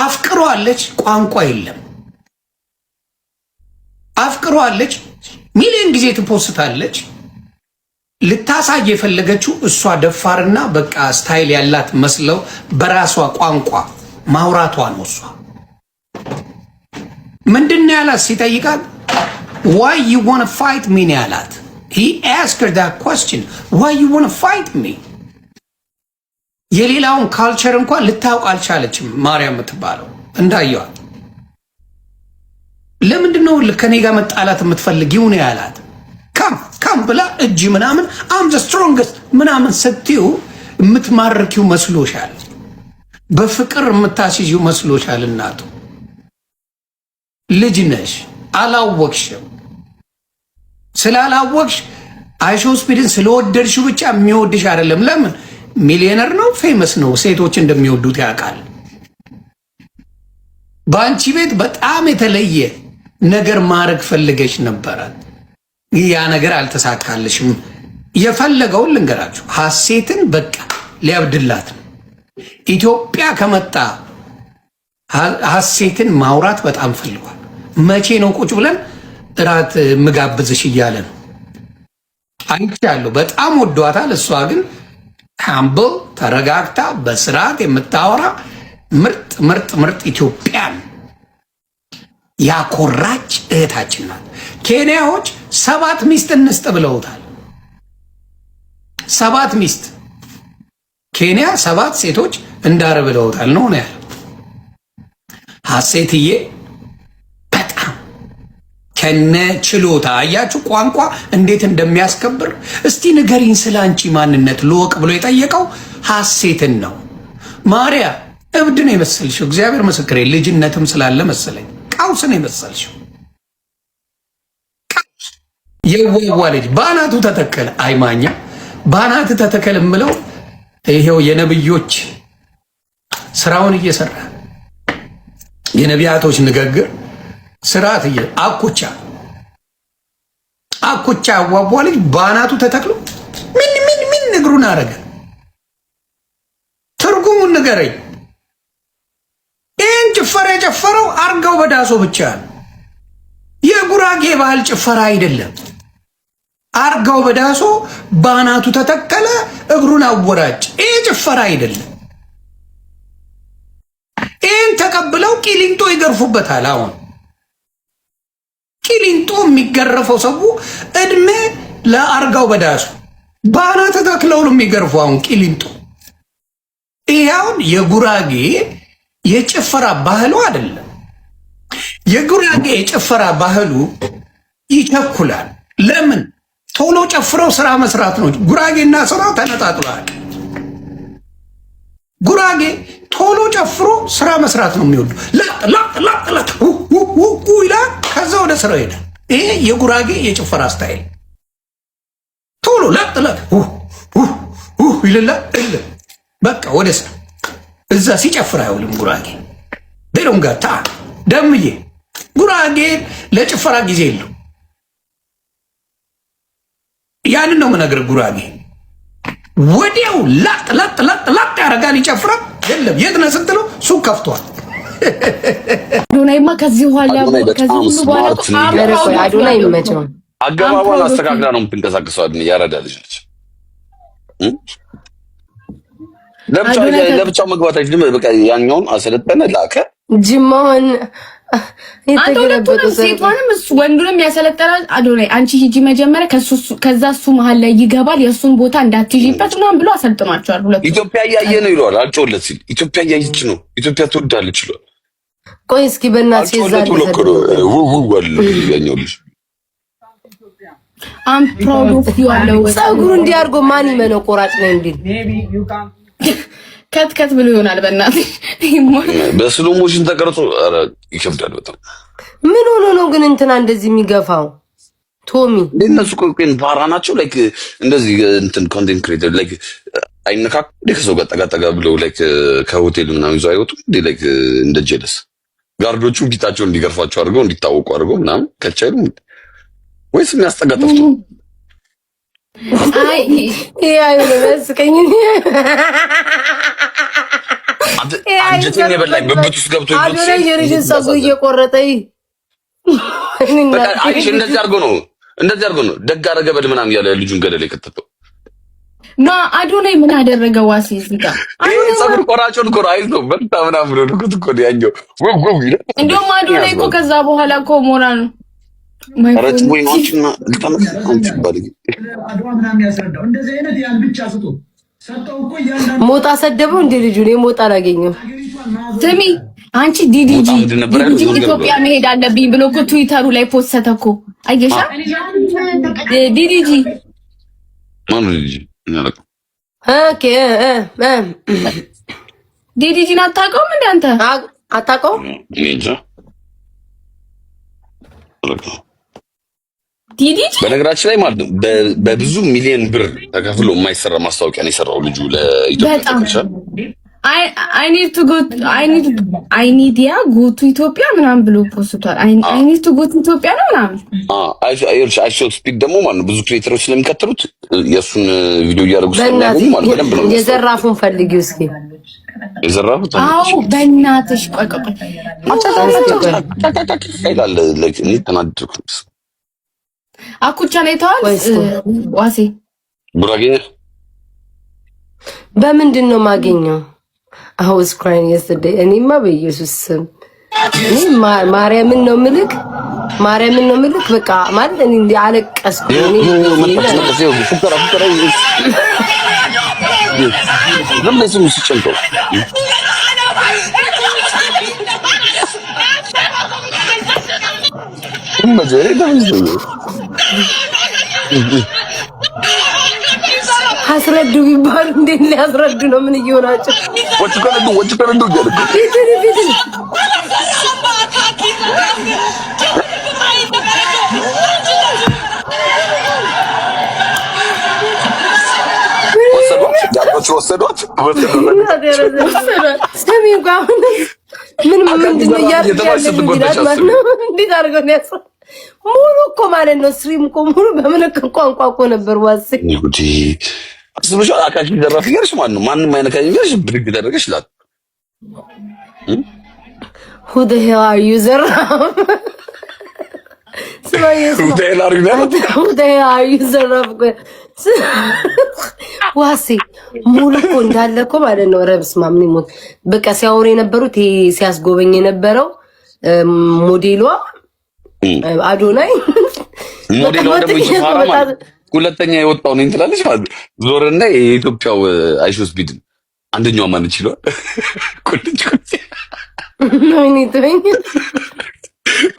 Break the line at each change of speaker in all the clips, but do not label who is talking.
አፍቅሯለች ቋንቋ የለም አፍቅሯለች ሚሊዮን ጊዜ ትፖስታለች ልታሳይ የፈለገችው እሷ ደፋርና በቃ ስታይል ያላት መስለው በራሷ ቋንቋ ማውራቷ ነው እሷ ምንድነው ያላት ሲጠይቃት why you want to fight me ያላት he asked her that question why you want to fight me የሌላውን ካልቸር እንኳን ልታውቅ አልቻለችም ማርያም የምትባለው እንዳየዋል ለምንድነው ከኔ ጋር መጣላት የምትፈልጊው ነው ያላት ካም ብላ እጅ ምናምን I'm the strongest ምናምን ስትዩ የምትማርኪው መስሎሻል በፍቅር የምታስይው መስሎሻል እናቱ ልጅ ነሽ አላወቅሽም ስላላወቅሽ አይሾ ስፒድን ስለወደድሽው ብቻ የሚወድሽ አይደለም ለምን ሚሊዮነር ነው ፌመስ ነው ሴቶች እንደሚወዱት ያውቃል ባንቺ ቤት በጣም የተለየ ነገር ማድረግ ፈልገሽ ነበር ያ ነገር አልተሳካልሽም የፈለገውን ልንገራችሁ ሐሴትን በቃ ሊያብድላት ኢትዮጵያ ከመጣ ሐሴትን ማውራት በጣም ፈልጓል መቼ ነው ቁጭ ብለን እራት ምጋብዝሽ እያለ ነው አይቻለሁ በጣም ወዷታል እሷ ግን ሃምብል ተረጋግታ በስርዓት የምታወራ ምርጥ ኢትዮጵያን ያኮራች እህታችን ናት ኬንያዎች 7 ሚስት እንስጥ ብለውታል 7 ሚስት ኬንያ 7 ሴቶች እንዳረ ብለውታል ነው ያለው ሐሴትዬ በጣም ከነ ችሎታ አያችሁ ቋንቋ እንዴት እንደሚያስከብር እስቲ ንገሪን ስላንቺ ማንነት ልወቅ ብሎ የጠየቀው ሐሴትን ነው ማርያ እብድ ነው የመሰልሽው እግዚአብሔር ምስክሬ ልጅነትም ስላለ መሰለኝ ቃውስ ነው የመሰልሽው የወዋ ልጅ ባናቱ ተተከለ አይማኛ ባናቱ ተተከለ ምለው ይሄው የነብዮች ስራውን እየሰራ የነቢያቶች ንግግር ስርዓት አኩቻ አዋቧ ልጅ ባናቱ ተተክሎ ምን ንግሩን አረገ ትርጉሙን ንገረኝ ጭፈራ የጨፈረው አርጋው በዳሶ ብቻ የጉራጌ ባህል ጭፈራ አይደለም። አርጋው በዳሶ ባናቱ ተተከለ፣ እግሩን አወራጭ። ይሄ ጭፈራ አይደለም። ይህን ተቀብለው ቂሊንጦ ይገርፉበታል። አሁን ቂሊንጦ የሚገረፈው ሰው እድሜ ለአርጋው በዳሶ ባናት ተተክለው ነው የሚገርፉ አሁን ቂሊንጦ። ይሄ አሁን የጉራጌ የጭፈራ ባህሉ አይደለም። የጉራጌ የጭፈራ ባህሉ ይቸኩላል። ለምን? ቶሎ ጨፍረው ስራ መስራት ነው። ጉራጌና ስራው ተነጣጥሏል። ጉራጌ ቶሎ ጨፍሮ ስራ መስራት ነው የሚወዱ። ላጥ ይላል፣ ከዛ ወደ ስራው ይሄዳል። ይሄ የጉራጌ የጭፈራ ስታይል። ቶሎ ላጥ ይልላ በቃ ወደ ስራ። እዛ ሲጨፍር አይውልም ጉራጌ። ደሎንጋታ ደምዬ ጉራጌ ለጭፈራ ጊዜ የለው። ያንን ነው የምነግርህ። ጉራጌ ወዲያው ላጥ ያደርጋል፣ ይጨፍራል። የለም የት ነህ ስትለው ሱቅ ከፍቷል።
አዶናይማ ከዚህ በኋላ አዶናይ ይመቸው።
አገባቧን አስተካክላ ነው የምትንቀሳቀሰው። ያረዳ ልጅ ነች። ለብቻው መግባት አይችልም። በቃ ያኛውን አሰለጠነ ላከ
ጅማውን
የተገለበጠ ሴቷንም ወንዱንም ያሰለጠናል። አዶናይ አንቺ ሂጂ መጀመሪያ፣ ከዛ እሱ መሀል ላይ ይገባል። የእሱን ቦታ እንዳትይዥበት ምናምን ብሎ አሰልጥኗቸዋል። ሁለቱ
ኢትዮጵያ እያየ ነው ይለዋል። አልጮለት ሲል ኢትዮጵያ እያየች ነው፣ ኢትዮጵያ ትወዳለች ይለዋል።
ቆይ እስኪ በእናትሽ
ያኛው ልጅ
አም ፕራውድ ኦፍ ዩ አለው።
ፀጉሩ እንዲያርጎ ማን ይመነው ቆራጭ ነው እንዴ?
ከት ብሎ ይሆናል። በእናትህ
በስሎ ሞሽን ተቀርጾ ይከብዳል በጣም።
ምን ሆኖ ነው ግን እንትና እንደዚህ የሚገፋው? ቶሚ
እነሱ ቆይን ፋራ ናቸው። ላይክ እንደዚህ እንትን ኮንቴንት ክሬተር ላይክ አይነካኩ ከሰው ጋር ጠጋ ብለው ላይክ ከሆቴል ምናምን ይዘው አይወጡ ላይክ እንደ ጀለስ ጋርዶቹ ፊታቸውን እንዲገርፋቸው አድርገው እንዲታወቁ አድርገው ምናምን ከቻሉ ወይስ የሚያስጠጋ ጠፍቶ
አይ መስከኝ
አንጀቴን የበላኝ በብት ውስጥ ገብቶ
አዶናይ የልጅን ፀጉር እየቆረጠ
አይሽ እንደዚህ አድርጎ ነው ደግ አደረገ በል ምናምን ያለ ልጁን ገደል የከተተው
አዶናይ ምን አደረገ? ዋሴ እዚህ ጋር
ፀጉር ቆራጮን እኮ አይዞ በርታ ምናምን ብሎ ነው እኮ ያኛው ወው ይላል።
እንደውም አዶናይ እኮ ከዛ በኋላ እኮ ሞራል ነው
አረጭ ወይ አንቺና ልታመጣ ባል
አድዋ ምናምን ያስረዳው እንደዚህ አይነት ያን ብቻ ስጡ ሰጠው እኮ ያንዳንዱ
ሞጣ ሰደበው እንደ ልጁ ነው። ሞጣ አላገኘው።
ስሚ አንቺ ዲዲጂ ኢትዮጵያ መሄድ አለብኝ ብሎ እኮ ትዊተሩ ላይ ፖስተተ እኮ አየሻ? ዲዲጂ
ማን ዲዲጂ እናለቀ
ኦኬ
ዲዲጂን አታውቀውም እንዴ አንተ?
አታውቀውም?
እንጃ
ዲዲጂ
በነገራችን ላይ ማለት ነው በብዙ ሚሊዮን ብር ተከፍሎ የማይሰራ ማስታወቂያ ነው የሰራው ልጁ ለኢትዮጵያ ተከፈለ።
I need to go to ኢትዮጵያ ምናምን ብሎ ፖስቷል። I need to go to ኢትዮጵያ ነው ምናምን።
አይሾ ስፒድ ደግሞ ማለት ነው ብዙ ክሬተሮች ስለሚከተሉት የእሱን ቪዲዮ እያደረጉ ስለሚያገኙ ማለት በደንብ ነው።
የዘራፉን ፈልጊው እስኪ
የዘራፉት
አዎ በእናትሽ ቆይ
ይላል ለክ እኔ ተናደድኩ።
አኩቻ ላይ ተዋል ዋሴ
ጉራጌኛ
በምንድን ነው ማገኘው? I was crying yesterday. እኔማ በኢየሱስ ስም እኔ ማርያምን ነው ምልክ በቃ ማለት እኔ እንደ አለቀስኩ። እኔ
ለምን ሲጨንቀው
አስረዱ ቢባሉ እንዴት ሊያስረዱ ነው? ምን እየሆናቸው
ወጭ ከረዱ ወሰዷት
ሰሚ ጋር ምን ምንድነው ያያለው? እንዴት አድርገው ነው ያሰ ሙሉ እኮ ማለት ነው። ስትሪም እኮ ሙሉ በምልክት ቋንቋ እኮ ነበር። ዋሴ
እንግዲ አስበሽ አካሽ ደረፍ ይገርሽ ማለት ነው። ማንንም አይነካኝ ይገርሽ ብድግ ተደረገሽ ላት
who the hell are you ዘራ ዋሴ ሙሉ እኮ እንዳለ እኮ ማለት ነው። ኧረ በስመ አብ ሞት በቃ ሲያወሩ የነበሩት ሲያስጎበኝ የነበረው ሞዴሏ አዶናይ
ሞዴሏ ደግሞ ይፋራ ማለት ሁለተኛ የወጣው ነው እንትላለች ማለት ዞርና የኢትዮጵያው አይሾስ ቢድን አንደኛው ማን ይችላል ቁልጭ
ነው ኒቶኝ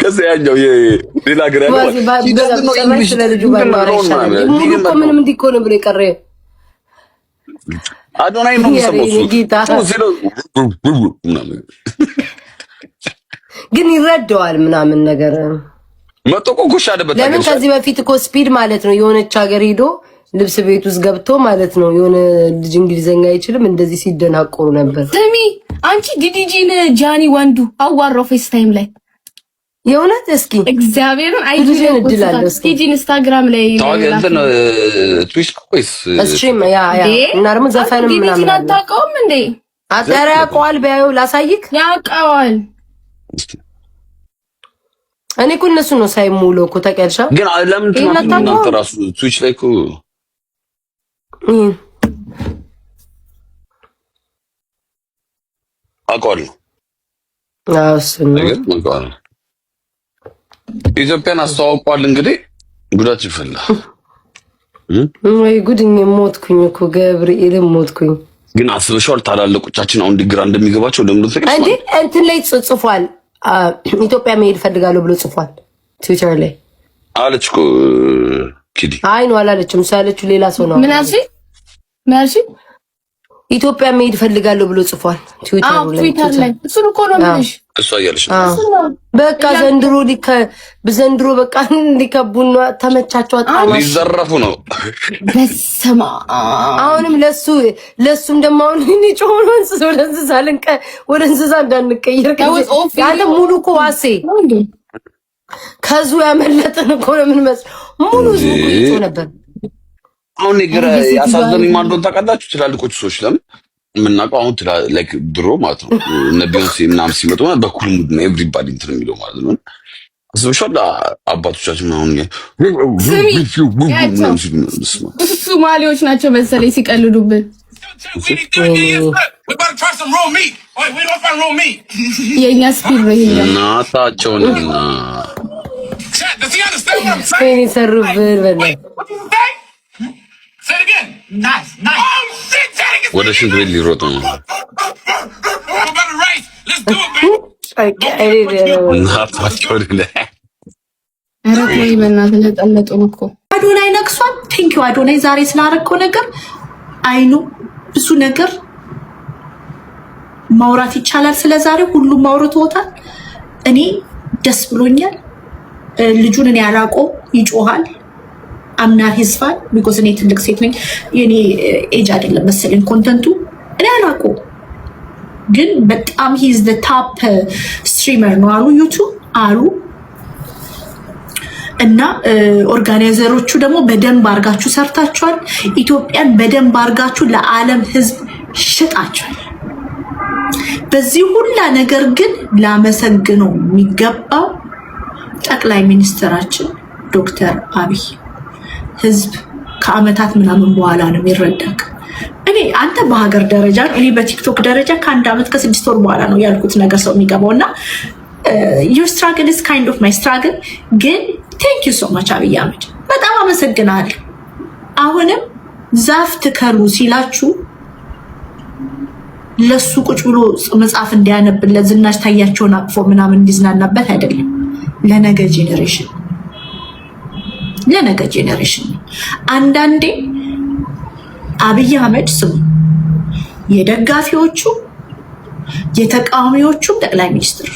ከዚያኛው የሌላ ሀገር ያለው
ነው እንግሊዝ ለልጁ ምንም እንዲኮን ብሎ የቀረ
አዶናይ ነው ሰሞኑን
ግን ይረዳዋል ምናምን ነገር
መጥቆ ጎሽ አለበት።
ለምን ከዚህ በፊት እኮ ስፒድ ማለት ነው የሆነች ሀገር ሄዶ ልብስ ቤት ውስጥ ገብቶ ማለት ነው የሆነ ልጅ እንግሊዘኛ አይችልም እንደዚህ ሲደናቆሩ ነበር።
ስሚ አንቺ ዲዲጂን ጃኒ ወንዱ አዋራው ፌስ ታይም ላይ
የእውነት እስኪ
እግዚአብሔርን አይዲን እድላለሁ እስኪ ኢንስታግራም ላይ
እንትን ትዊች ኮይስ
ስትሪም ያ እና ደግሞ ዘፈንም ምናምን
አታውቀውም እንዴ?
አጠራ ያውቀዋል። ቢያዩ ላሳይክ
ያውቀዋል።
እኔ እኮ እነሱ ነው ሳይሙሉ እኮ ተቀልሻ
ግን ለምን ትናንት ራሱ ትዊች ላይ እኮ አውቀዋለሁ። ኢትዮጵያን አስተዋውቋል። እንግዲህ ጉዳችን ፈላ
ወይ ጉድኝ ሞትኩኝ እኮ ገብርኤልን ሞትኩኝ።
ግን አስበሽዋል ታላላቆቻችን አሁን ዲግራ እንደሚገባቸው ለምን ተከሰተ
እንዴ? እንትን ላይ ጽፏል። ኢትዮጵያ መሄድ ፈልጋለሁ ብሎ ጽፏል ትዊተር ላይ
አለች እኮ ኪዲ።
አይ ነው አላለችም። እሷ ያለችው ሌላ ሰው ነው።
ምን አልሽ?
ኢትዮጵያ መሄድ ፈልጋለሁ ብሎ ጽፏል ትዊተር ላይ። እሱን እኮ ነው ምንሽ
እሷ እያለች
በቃ ዘንድሮ በቃ እንዲከቡን ተመቻቸው። አጣማ
ሊዘረፉ ነው
በስማ
አሁንም ለሱም ደግሞ አሁን እኔ ጮሆን ወደ እንስሳ እንዳንቀየር ያለ ሙሉ እኮ ዋሴ ከዙ ያመለጠን እኮ ነው ምን መስል ሙሉ ዙ እኮ ነበር።
አሁን ነገር ያሳዘነኝ ማን እንደሆነ ታውቃላችሁ? ትላልቆቹ ሰዎች ለምን የምናውቀው አሁን ላይክ ድሮ ማለት ነው እነ ቢዮንሴ ምናምን ሲመጡ በኩል ሙድ ነው ኤቭሪባዲ እንትን የሚለው ማለት ነው። አስበሽዋል? አባቶቻችን አሁን
ሶማሌዎች ናቸው መሰለኝ ሲቀልዱብን። የእኛ ስፒድ ነው ይሄ
እናታቸውንና
ሰሩብን በለ
ወደ ሽንት ቤት ሊሮጡ ነው።
አዶናይ ነቅሷል። ቴንኪው አዶናይ ዛሬ ስላደረከው ነገር አይኑ ብዙ ነገር ማውራት ይቻላል። ስለዛሬ ሁሉም ማውራቶታል። እኔ ደስ ብሎኛል። ልጁን እኔ አላውቀውም፣ ይጮሃል አምና ሂስፋን ቢኮዝ እኔ ትልቅ ሴት ነኝ። የኔ ኤጅ አይደለም መሰለኝ ኮንተንቱ እኔ አላውቀውም፣ ግን በጣም ሂዝ ዘ ታፕ ስትሪመር ነው አሉ ዩቱብ አሉ። እና ኦርጋናይዘሮቹ ደግሞ በደንብ አርጋችሁ ሰርታችኋል። ኢትዮጵያን በደንብ አርጋችሁ ለዓለም ህዝብ ሽጣችኋል። በዚህ ሁላ ነገር ግን ላመሰግነው የሚገባው ጠቅላይ ሚኒስትራችን ዶክተር አብይ ህዝብ ከአመታት ምናምን በኋላ ነው የሚረዳክ። እኔ አንተ በሀገር ደረጃ እኔ በቲክቶክ ደረጃ ከአንድ አመት ከ6 ወር በኋላ ነው ያልኩት ነገር ሰው የሚገባው እና your struggle is kind of my struggle። ግን thank you so much አብይ አህመድ በጣም አመሰግናለሁ። አሁንም ዛፍ ትከሉ ሲላችሁ ለሱ ቁጭ ብሎ መጽሐፍ እንዲያነብለት ዝናሽ ታያቸውን አቅፎ ምናምን እንዲዝናናበት አይደለም፣ ለነገ ጄኔሬሽን አንዳንዴ አብይ አህመድ ስሙ የደጋፊዎቹ የተቃዋሚዎቹ ጠቅላይ ሚኒስትር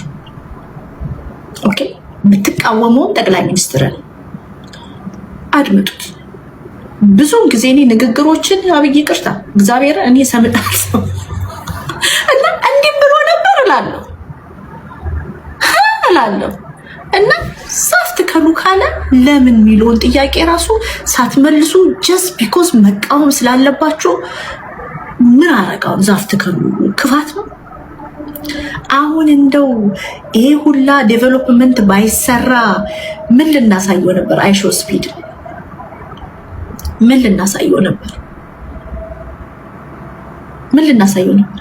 ኦኬ፣ የምትቃወመውን ጠቅላይ ሚኒስትርን አድምጡት። ብዙውን ጊዜ እኔ ንግግሮችን አብይ ይቅርታ እግዚአብሔር እኔ ሰምጣለሁ እና እንዲህ ብሎ ነበር እላለሁ እና ዛፍ ትከሉ ካለ ለምን የሚለውን ጥያቄ ራሱ ሳትመልሱ ጀስት ቢኮዝ መቃወም ስላለባቸው ምን አረጋው? ዛፍ ትከሉ ክፋት ነው? አሁን እንደው ይሄ ሁላ ዴቨሎፕመንት ባይሰራ ምን ልናሳየው ነበር? አይሾ ስፒድ ምን ልናሳየው ነበር? ምን ልናሳየው ነበር?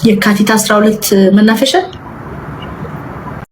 የካቲት 12 መናፈሻ